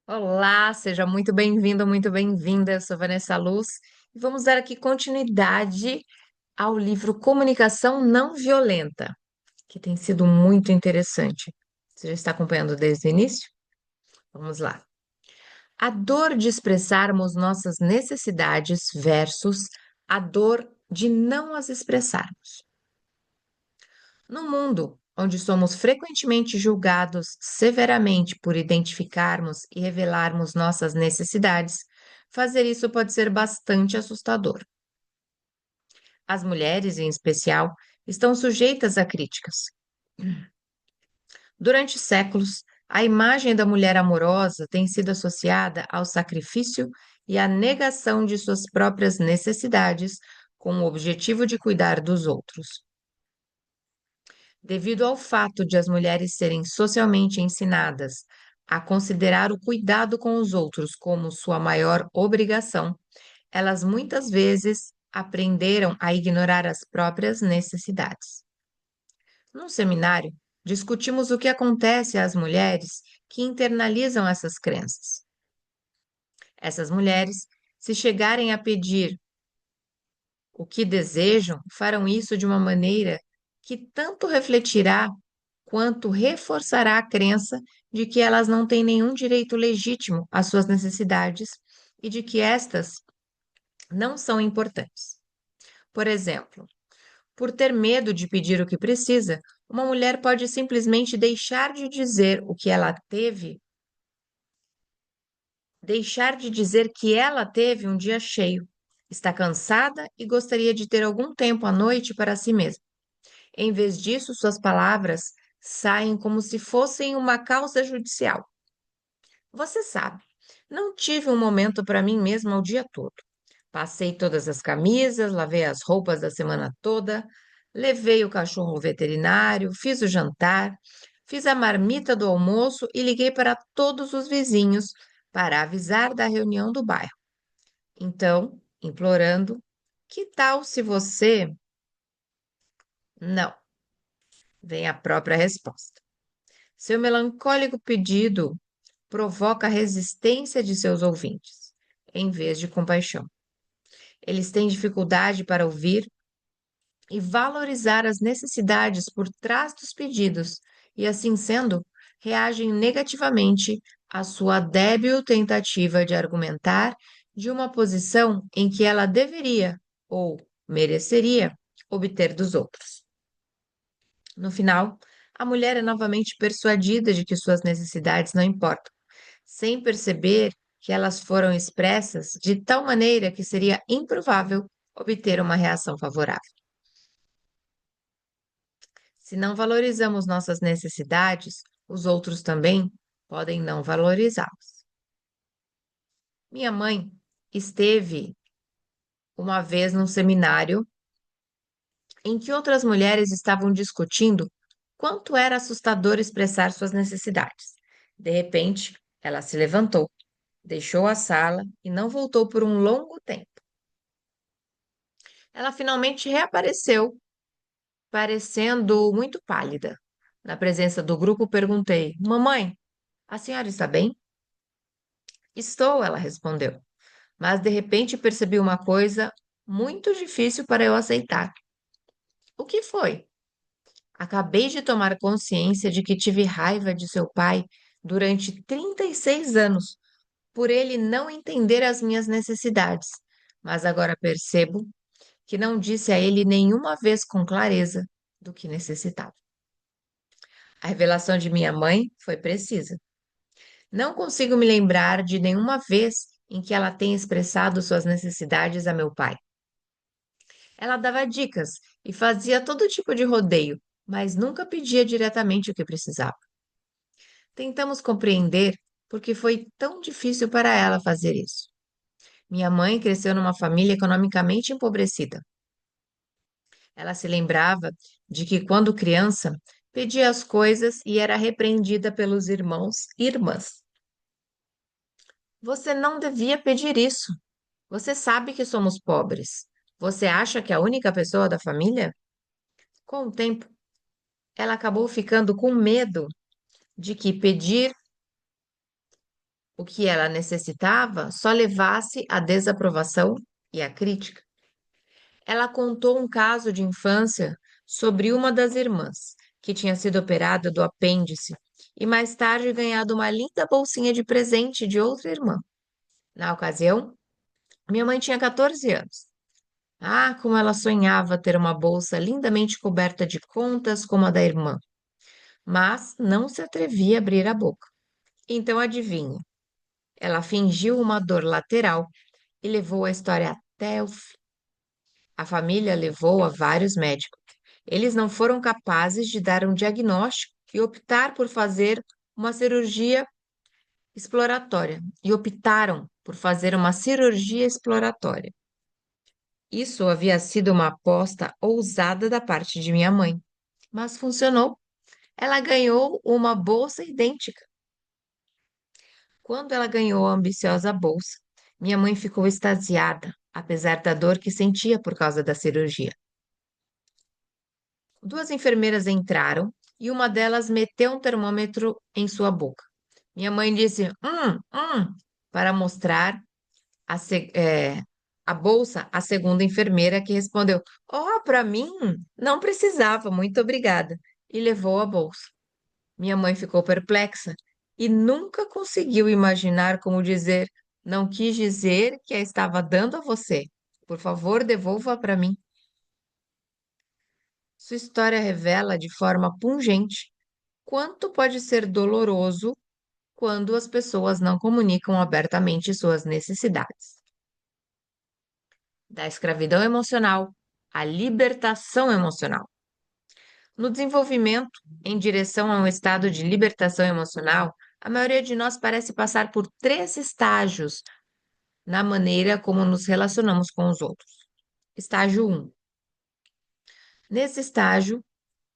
Olá, seja muito bem-vindo, muito bem-vinda. Eu sou Vanessa Luz e vamos dar aqui continuidade ao livro Comunicação Não Violenta, que tem sido muito interessante. Você já está acompanhando desde o início? Vamos lá. A dor de expressarmos nossas necessidades versus a dor de não as expressarmos. No mundo onde somos frequentemente julgados severamente por identificarmos e revelarmos nossas necessidades, fazer isso pode ser bastante assustador. As mulheres, em especial, estão sujeitas a críticas. Durante séculos, a imagem da mulher amorosa tem sido associada ao sacrifício e à negação de suas próprias necessidades, com o objetivo de cuidar dos outros. Devido ao fato de as mulheres serem socialmente ensinadas a considerar o cuidado com os outros como sua maior obrigação, elas muitas vezes aprenderam a ignorar as próprias necessidades. Num seminário, discutimos o que acontece às mulheres que internalizam essas crenças. Essas mulheres, se chegarem a pedir o que desejam, farão isso de uma maneira que tanto refletirá quanto reforçará a crença de que elas não têm nenhum direito legítimo às suas necessidades e de que estas não são importantes. Por exemplo, por ter medo de pedir o que precisa, uma mulher pode simplesmente deixar de dizer que ela teve um dia cheio, está cansada e gostaria de ter algum tempo à noite para si mesma. Em vez disso, suas palavras saem como se fossem uma causa judicial. Você sabe, não tive um momento para mim mesma o dia todo. Passei todas as camisas, lavei as roupas da semana toda, levei o cachorro ao veterinário, fiz o jantar, fiz a marmita do almoço e liguei para todos os vizinhos para avisar da reunião do bairro. Então, implorando, que tal se você. Não, vem a própria resposta. Seu melancólico pedido provoca a resistência de seus ouvintes, em vez de compaixão. Eles têm dificuldade para ouvir e valorizar as necessidades por trás dos pedidos, e assim sendo, reagem negativamente à sua débil tentativa de argumentar de uma posição em que ela deveria ou mereceria obter dos outros. No final, a mulher é novamente persuadida de que suas necessidades não importam, sem perceber que elas foram expressas de tal maneira que seria improvável obter uma reação favorável. Se não valorizamos nossas necessidades, os outros também podem não valorizá-las. Minha mãe esteve uma vez num seminário em que outras mulheres estavam discutindo quanto era assustador expressar suas necessidades. De repente, ela se levantou, deixou a sala e não voltou por um longo tempo. Ela finalmente reapareceu, parecendo muito pálida. Na presença do grupo, perguntei: Mamãe, a senhora está bem? Estou, ela respondeu. Mas de repente percebi uma coisa muito difícil para eu aceitar. O que foi? Acabei de tomar consciência de que tive raiva de seu pai durante 36 anos, por ele não entender as minhas necessidades. Mas agora percebo que não disse a ele nenhuma vez com clareza do que necessitava. A revelação de minha mãe foi precisa. Não consigo me lembrar de nenhuma vez em que ela tenha expressado suas necessidades a meu pai. Ela dava dicas e fazia todo tipo de rodeio, mas nunca pedia diretamente o que precisava. Tentamos compreender por que foi tão difícil para ela fazer isso. Minha mãe cresceu numa família economicamente empobrecida. Ela se lembrava de que, quando criança, pedia as coisas e era repreendida pelos irmãos e irmãs. Você não devia pedir isso. Você sabe que somos pobres. Você acha que é a única pessoa da família? Com o tempo, ela acabou ficando com medo de que pedir O que ela necessitava só levasse à desaprovação e à crítica. Ela contou um caso de infância sobre uma das irmãs, que tinha sido operada do apêndice e mais tarde ganhado uma linda bolsinha de presente de outra irmã. Na ocasião, minha mãe tinha 14 anos. Ah, como ela sonhava ter uma bolsa lindamente coberta de contas como a da irmã, mas não se atrevia a abrir a boca. Então, adivinhe, ela fingiu uma dor lateral e levou a história até o fim. A família levou a vários médicos. Eles não foram capazes de dar um diagnóstico e optar por fazer uma cirurgia exploratória. E optaram por fazer uma cirurgia exploratória. Isso havia sido uma aposta ousada da parte de minha mãe, mas funcionou. Ela ganhou uma bolsa idêntica. Quando ela ganhou a ambiciosa bolsa, minha mãe ficou extasiada, apesar da dor que sentia por causa da cirurgia. Duas enfermeiras entraram e uma delas meteu um termômetro em sua boca. Minha mãe disse, para mostrar a, a bolsa à segunda enfermeira, que respondeu, oh, para mim, não precisava, muito obrigada, e levou a bolsa. Minha mãe ficou perplexa e nunca conseguiu imaginar como dizer, não quis dizer que a estava dando a você. Por favor, devolva para mim. Sua história revela de forma pungente quanto pode ser doloroso quando as pessoas não comunicam abertamente suas necessidades. Da escravidão emocional à libertação emocional. No desenvolvimento em direção a um estado de libertação emocional, a maioria de nós parece passar por três estágios na maneira como nos relacionamos com os outros. Estágio 1. Nesse estágio,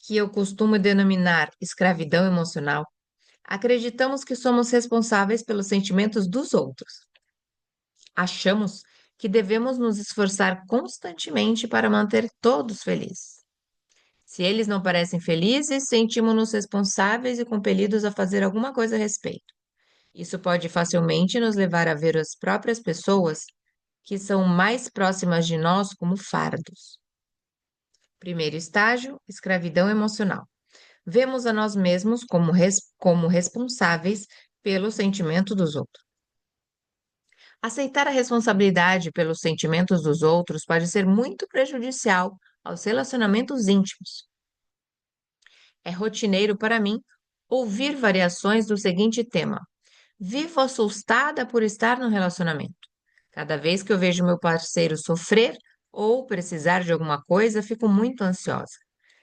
que eu costumo denominar escravidão emocional, acreditamos que somos responsáveis pelos sentimentos dos outros. Achamos que devemos nos esforçar constantemente para manter todos felizes. Se eles não parecem felizes, sentimos-nos responsáveis e compelidos a fazer alguma coisa a respeito. Isso pode facilmente nos levar a ver as próprias pessoas que são mais próximas de nós como fardos. Primeiro estágio, escravidão emocional. Vemos a nós mesmos como responsáveis pelo sentimento dos outros. Aceitar a responsabilidade pelos sentimentos dos outros pode ser muito prejudicial aos relacionamentos íntimos. É rotineiro para mim ouvir variações do seguinte tema: vivo assustada por estar no relacionamento. Cada vez que eu vejo meu parceiro sofrer ou precisar de alguma coisa, fico muito ansiosa.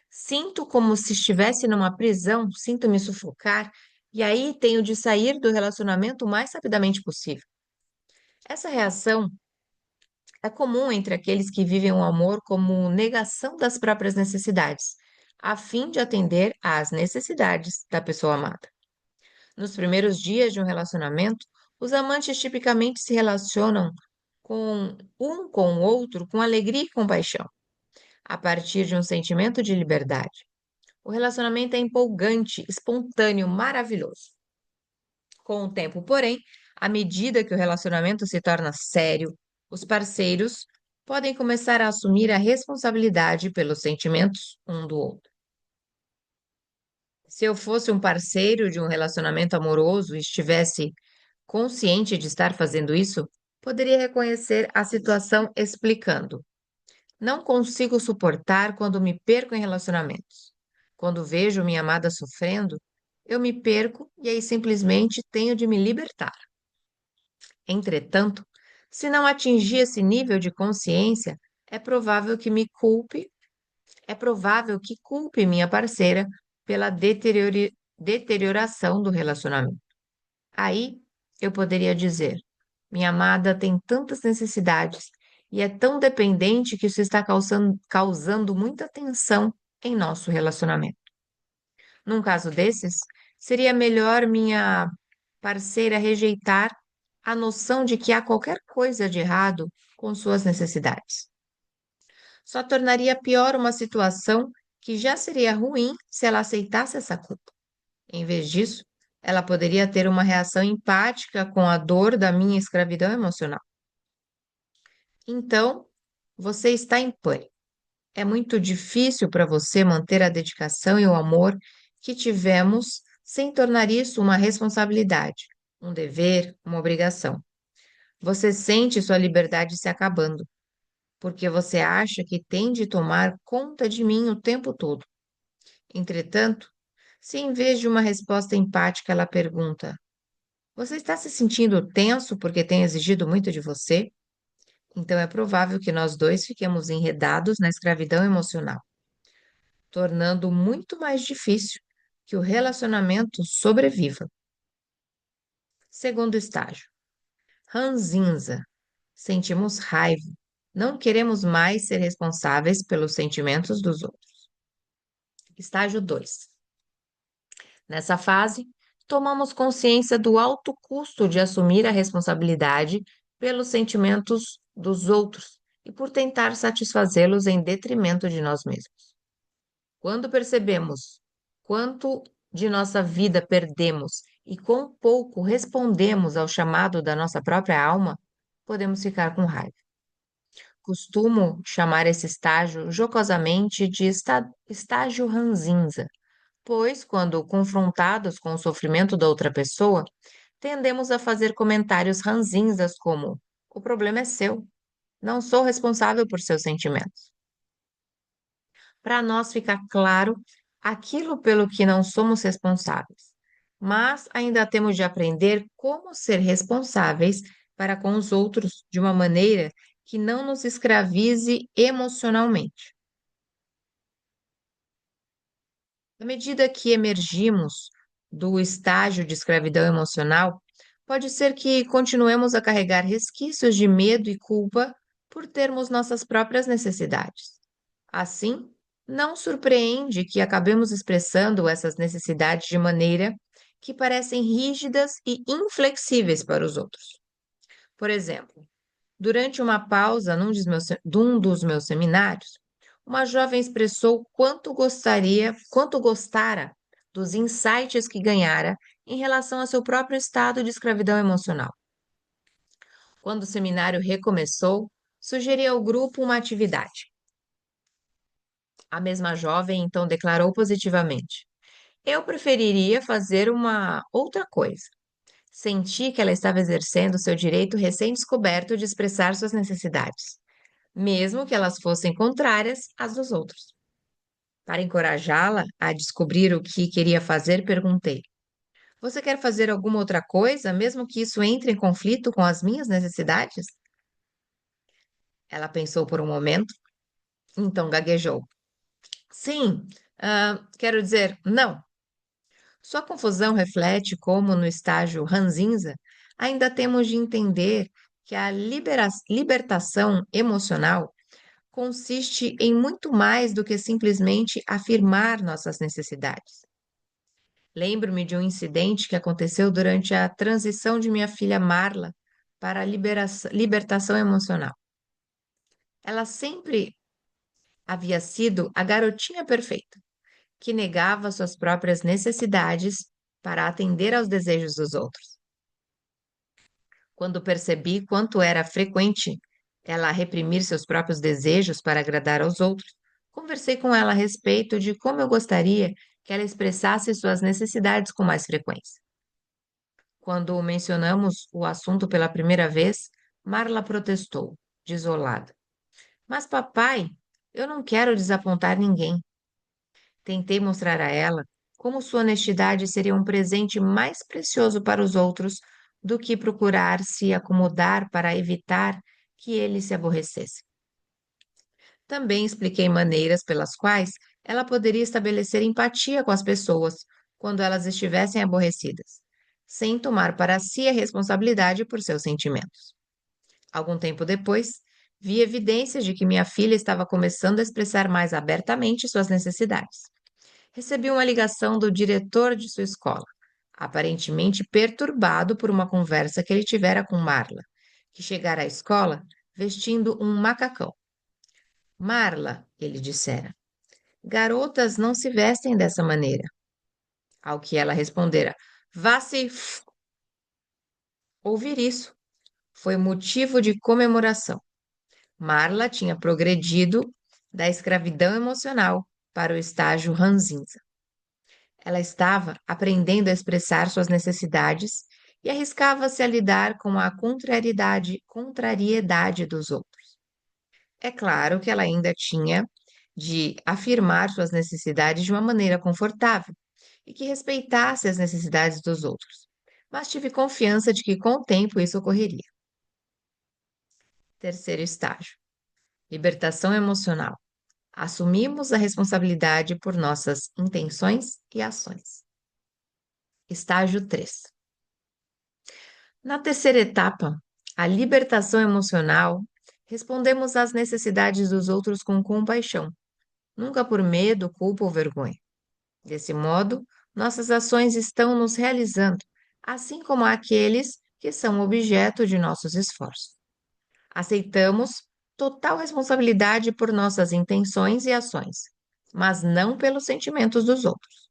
Sinto como se estivesse numa prisão, sinto me sufocar e aí tenho de sair do relacionamento o mais rapidamente possível. Essa reação é comum entre aqueles que vivem o amor como negação das próprias necessidades, a fim de atender às necessidades da pessoa amada. Nos primeiros dias de um relacionamento, os amantes tipicamente se relacionam com o outro com alegria e compaixão, a partir de um sentimento de liberdade. O relacionamento é empolgante, espontâneo, maravilhoso. Com o tempo, porém, à medida que o relacionamento se torna sério, os parceiros podem começar a assumir a responsabilidade pelos sentimentos um do outro. Se eu fosse um parceiro de um relacionamento amoroso e estivesse consciente de estar fazendo isso, poderia reconhecer a situação explicando: não consigo suportar quando me perco em relacionamentos. Quando vejo minha amada sofrendo, eu me perco e aí simplesmente tenho de me libertar. Entretanto, se não atingir esse nível de consciência, é provável que me culpe, é provável que culpe minha parceira pela deterioração do relacionamento. Aí eu poderia dizer: minha amada tem tantas necessidades e é tão dependente que isso está causando muita tensão em nosso relacionamento. Num caso desses, seria melhor minha parceira rejeitar a noção de que há qualquer coisa de errado com suas necessidades. Só tornaria pior uma situação que já seria ruim se ela aceitasse essa culpa. Em vez disso, Ela poderia ter uma reação empática com a dor da minha escravidão emocional. Então, você está em pânico. É muito difícil para você manter a dedicação e o amor que tivemos sem tornar isso uma responsabilidade, um dever, uma obrigação. Você sente sua liberdade se acabando, porque você acha que tem de tomar conta de mim o tempo todo. Entretanto, se em vez de uma resposta empática ela pergunta: Você está se sentindo tenso porque tem exigido muito de você? Então é provável que nós dois fiquemos enredados na escravidão emocional, tornando muito mais difícil que o relacionamento sobreviva. Segundo estágio, ranzinza. Sentimos raiva. Não queremos mais ser responsáveis pelos sentimentos dos outros. Estágio 2. Nessa fase, tomamos consciência do alto custo de assumir a responsabilidade pelos sentimentos dos outros e por tentar satisfazê-los em detrimento de nós mesmos. Quando percebemos quanto de nossa vida perdemos e quão pouco respondemos ao chamado da nossa própria alma, podemos ficar com raiva. Costumo chamar esse estágio jocosamente de estágio ranzinza, pois, quando confrontados com o sofrimento da outra pessoa, tendemos a fazer comentários ranzinzas como: o problema é seu, não sou responsável por seus sentimentos. Para nós fica claro aquilo pelo que não somos responsáveis, mas ainda temos de aprender como ser responsáveis para com os outros de uma maneira que não nos escravize emocionalmente. À medida que emergimos do estágio de escravidão emocional, pode ser que continuemos a carregar resquícios de medo e culpa por termos nossas próprias necessidades. Assim, não surpreende que acabemos expressando essas necessidades de maneira que parecem rígidas e inflexíveis para os outros. Por exemplo, durante uma pausa de um dos meus seminários, uma jovem expressou quanto gostara dos insights que ganhara em relação ao seu próprio estado de escravidão emocional. Quando o seminário recomeçou, sugeri ao grupo uma atividade. A mesma jovem então declarou positivamente: Eu preferiria fazer uma outra coisa. Senti que ela estava exercendo seu direito recém-descoberto de expressar suas necessidades, mesmo que elas fossem contrárias às dos outros. Para encorajá-la a descobrir o que queria fazer, perguntei: Você quer fazer alguma outra coisa, mesmo que isso entre em conflito com as minhas necessidades? Ela pensou por um momento, então gaguejou: Sim, quero dizer, não. Sua confusão reflete como, no estágio ranzinza, ainda temos de entender que a libertação emocional consiste em muito mais do que simplesmente afirmar nossas necessidades. Lembro-me de um incidente que aconteceu durante a transição de minha filha Marla para a libertação emocional. Ela sempre havia sido a garotinha perfeita, que negava suas próprias necessidades para atender aos desejos dos outros. Quando percebi quanto era frequente ela reprimir seus próprios desejos para agradar aos outros, conversei com ela a respeito de como eu gostaria que ela expressasse suas necessidades com mais frequência. Quando mencionamos o assunto pela primeira vez, Marla protestou, desolada. Mas, papai, eu não quero desapontar ninguém. Tentei mostrar a ela como sua honestidade seria um presente mais precioso para os outros do que procurar se acomodar para evitar que ele se aborrecesse. Também expliquei maneiras pelas quais ela poderia estabelecer empatia com as pessoas quando elas estivessem aborrecidas, sem tomar para si a responsabilidade por seus sentimentos. Algum tempo depois, vi evidências de que minha filha estava começando a expressar mais abertamente suas necessidades. Recebi uma ligação do diretor de sua escola, aparentemente perturbado por uma conversa que ele tivera com Marla, que chegara à escola vestindo um macacão. Marla, ele dissera, garotas não se vestem dessa maneira. Ao que ela respondera: Vá-se ouvir isso. Foi motivo de comemoração. Marla tinha progredido da escravidão emocional para o estágio ranzinza. Ela estava aprendendo a expressar suas necessidades e arriscava-se a lidar com a contrariedade dos outros. É claro que ela ainda tinha de afirmar suas necessidades de uma maneira confortável e que respeitasse as necessidades dos outros, mas tive confiança de que com o tempo isso ocorreria. Terceiro estágio: libertação emocional. Assumimos a responsabilidade por nossas intenções e ações. Estágio 3. Na terceira etapa, a libertação emocional, respondemos às necessidades dos outros com compaixão, nunca por medo, culpa ou vergonha. Desse modo, nossas ações estão nos realizando, assim como aqueles que são objeto de nossos esforços. Aceitamos total responsabilidade por nossas intenções e ações, mas não pelos sentimentos dos outros.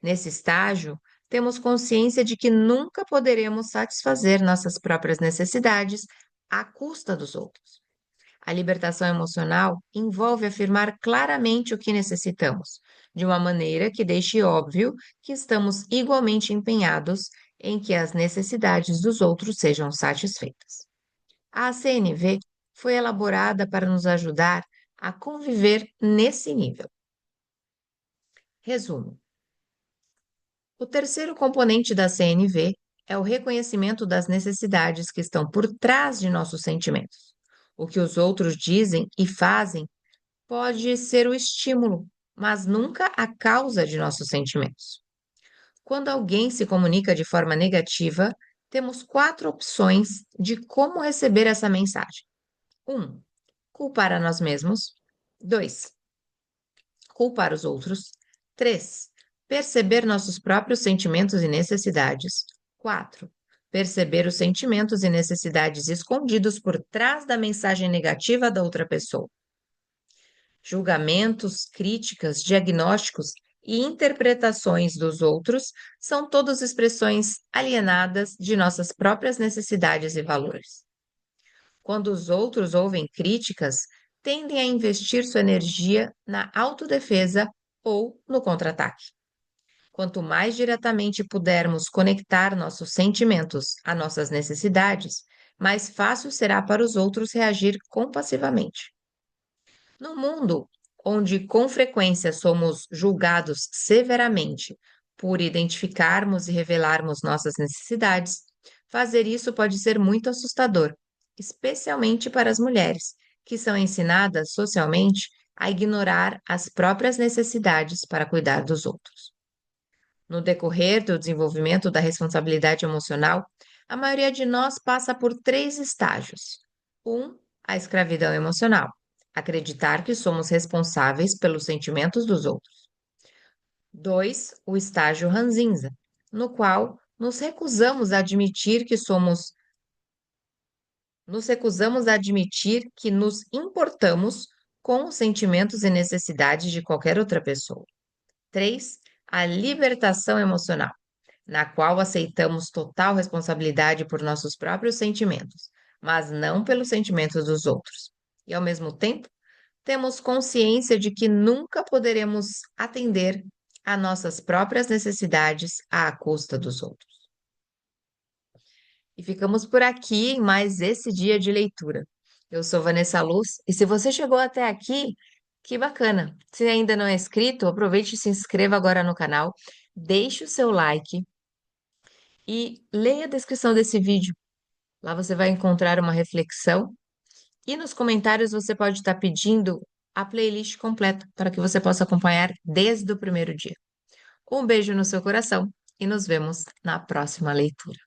Nesse estágio, temos consciência de que nunca poderemos satisfazer nossas próprias necessidades à custa dos outros. A libertação emocional envolve afirmar claramente o que necessitamos, de uma maneira que deixe óbvio que estamos igualmente empenhados em que as necessidades dos outros sejam satisfeitas. A CNV foi elaborada para nos ajudar a conviver nesse nível. Resumo: o terceiro componente da CNV é o reconhecimento das necessidades que estão por trás de nossos sentimentos. O que os outros dizem e fazem pode ser o estímulo, mas nunca a causa de nossos sentimentos. Quando alguém se comunica de forma negativa, temos 4 opções de como receber essa mensagem. 1. Culpar a nós mesmos. 2. Culpar os outros. 3. Perceber nossos próprios sentimentos e necessidades. 4. Perceber os sentimentos e necessidades escondidos por trás da mensagem negativa da outra pessoa. Julgamentos, críticas, diagnósticos e interpretações dos outros são todas expressões alienadas de nossas próprias necessidades e valores. Quando os outros ouvem críticas, tendem a investir sua energia na autodefesa ou no contra-ataque. Quanto mais diretamente pudermos conectar nossos sentimentos a nossas necessidades, mais fácil será para os outros reagir compassivamente. No mundo onde com frequência somos julgados severamente por identificarmos e revelarmos nossas necessidades, fazer isso pode ser muito assustador, especialmente para as mulheres, que são ensinadas socialmente a ignorar as próprias necessidades para cuidar dos outros. No decorrer do desenvolvimento da responsabilidade emocional, a maioria de nós passa por 3 estágios. 1. A escravidão emocional. Acreditar que somos responsáveis pelos sentimentos dos outros. 2. O estágio ranzinza, no qual nos recusamos a admitir que nos importamos com os sentimentos e necessidades de qualquer outra pessoa. 3. A libertação emocional, na qual aceitamos total responsabilidade por nossos próprios sentimentos, mas não pelos sentimentos dos outros. E, ao mesmo tempo, temos consciência de que nunca poderemos atender a nossas próprias necessidades à custa dos outros. E ficamos por aqui em mais esse dia de leitura. Eu sou Vanessa Luz e se você chegou até aqui, que bacana! Se ainda não é inscrito, aproveite e se inscreva agora no canal, deixe o seu like e leia a descrição desse vídeo. Lá você vai encontrar uma reflexão e nos comentários você pode estar pedindo a playlist completa para que você possa acompanhar desde o primeiro dia. Um beijo no seu coração e nos vemos na próxima leitura.